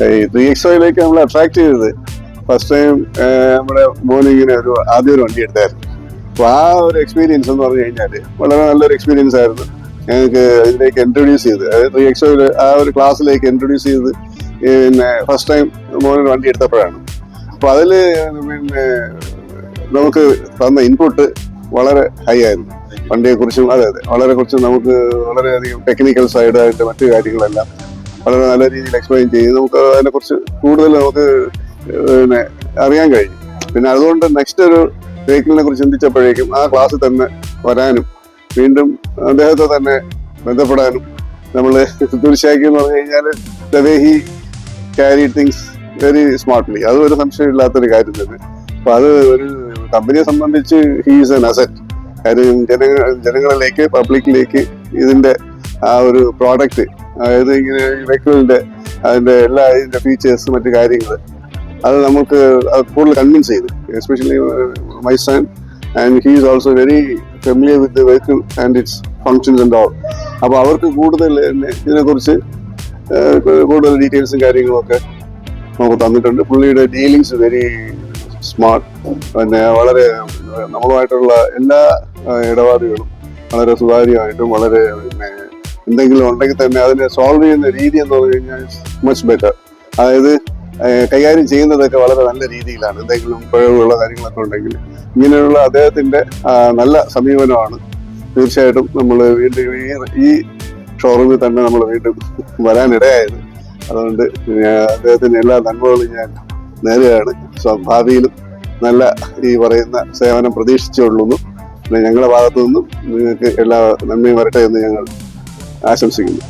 ഈ 3XOയിലേക്ക് നമ്മൾ അട്രാക്ട് ചെയ്തത് ഫസ്റ്റ് ടൈം നമ്മുടെ മോനിങ്ങനെ ആദ്യം ഒരു വണ്ടി എടുത്തായിരുന്നു. അപ്പോൾ ആ ഒരു എക്സ്പീരിയൻസ് എന്ന് പറഞ്ഞു കഴിഞ്ഞാൽ വളരെ നല്ലൊരു എക്സ്പീരിയൻസ് ആയിരുന്നു. ഞങ്ങൾക്ക് ഇതിലേക്ക് ഇൻട്രൊഡ്യൂസ് ചെയ്ത്, അതായത് 3XOയിൽ ആ ഒരു ക്ലാസ്സിലേക്ക് ഇൻട്രൊഡ്യൂസ് ചെയ്ത് പിന്നെ ഫസ്റ്റ് ടൈം മോനൊരു വണ്ടി എടുത്തപ്പോഴാണ്. അപ്പോൾ അതിൽ പിന്നെ നമുക്ക് തന്ന ഇൻപുട്ട് വളരെ ഹൈ ആയിരുന്നു. വണ്ടിയെക്കുറിച്ചും അതെ കുറച്ച് നമുക്ക് വളരെയധികം ടെക്നിക്കൽ സൈഡായിട്ട് മറ്റു കാര്യങ്ങളെല്ലാം വളരെ നല്ല രീതിയിൽ എക്സ്പ്ലെയിൻ ചെയ്ത് നമുക്ക് അതിനെക്കുറിച്ച് കൂടുതൽ നമുക്ക് പിന്നെ അറിയാൻ കഴിഞ്ഞു. പിന്നെ അതുകൊണ്ട് നെക്സ്റ്റ് ഒരു വെഹിക്കിളിനെ കുറിച്ച് ചിന്തിച്ചപ്പോഴേക്കും ആ ക്ലാസ്സിൽ തന്നെ വരാനും വീണ്ടും അദ്ദേഹത്തെ തന്നെ ബന്ധപ്പെടാനും നമ്മൾ തീർച്ചയായും എന്ന് പറഞ്ഞു കഴിഞ്ഞാൽ the way he carry things very smartly, അത് ഒരു സംശയമില്ലാത്തൊരു കാര്യം തന്നെ. അപ്പൊ അത് ഒരു കമ്പനിയെ സംബന്ധിച്ച് ഹീസ് എൻ അസറ്റ്. കാര്യം ജനങ്ങളിലേക്ക് പബ്ലിക്കിലേക്ക് ഇതിന്റെ ആ ഒരു പ്രോഡക്റ്റ്, അതായത് ഇങ്ങനെ വെഹിക്കിളിന്റെ അതിന്റെ എല്ലാ ഇതിന്റെ ഫീച്ചേഴ്സ് മറ്റു കാര്യങ്ങൾ അത് നമുക്ക് കൂടുതൽ കൺവിൻസ് ചെയ്തു. Especially my son, and he is also very familiar with the vehicle and it's functions and all. അപ്പോൾ അവർക്ക് കൂടുതൽ ഇതിനെക്കുറിച്ച് കൂടുതൽ ഡീറ്റെയിൽസും കാര്യങ്ങളും ഒക്കെ നമുക്ക് തന്നിട്ടുണ്ട്. പുള്ളിയുടെ ഡീലിങ്സ് വെരി സ്മാർട്ട്. പിന്നെ വളരെ നമ്മളുമായിട്ടുള്ള എല്ലാ ഇടപാടുകളും വളരെ സുതാര്യമായിട്ടും വളരെ പിന്നെ എന്തെങ്കിലും ഉണ്ടെങ്കിൽ തന്നെ അതിനെ സോൾവ് ചെയ്യുന്ന രീതി എന്ന് പറഞ്ഞു കഴിഞ്ഞാൽ മച്ച് ബെറ്റർ. അതായത് കൈകാര്യം ചെയ്യുന്നതൊക്കെ വളരെ നല്ല രീതിയിലാണ്. എന്തെങ്കിലും പിഴവുള്ള കാര്യങ്ങളൊക്കെ ഉണ്ടെങ്കിൽ ഇങ്ങനെയുള്ള അദ്ദേഹത്തിന്റെ നല്ല സമീപനമാണ് തീർച്ചയായിട്ടും നമ്മൾ വീണ്ടും ഈ ഷോറൂമിൽ തന്നെ നമ്മൾ വീണ്ടും വരാനിടയായത്. അതുകൊണ്ട് അദ്ദേഹത്തിന്റെ എല്ലാ നന്മകളും ഞാൻ നേരുകയാണ്. ഭാവിയിലും നല്ല ഈ പറയുന്ന സേവനം പ്രതീക്ഷിച്ചുകൊള്ളുന്നു. ഞങ്ങളുടെ ഭാഗത്തു നിന്നും നിങ്ങൾക്ക് എല്ലാ നന്മയും വരട്ടെ എന്ന് ഞങ്ങൾ ആശംസിക്കുന്നു.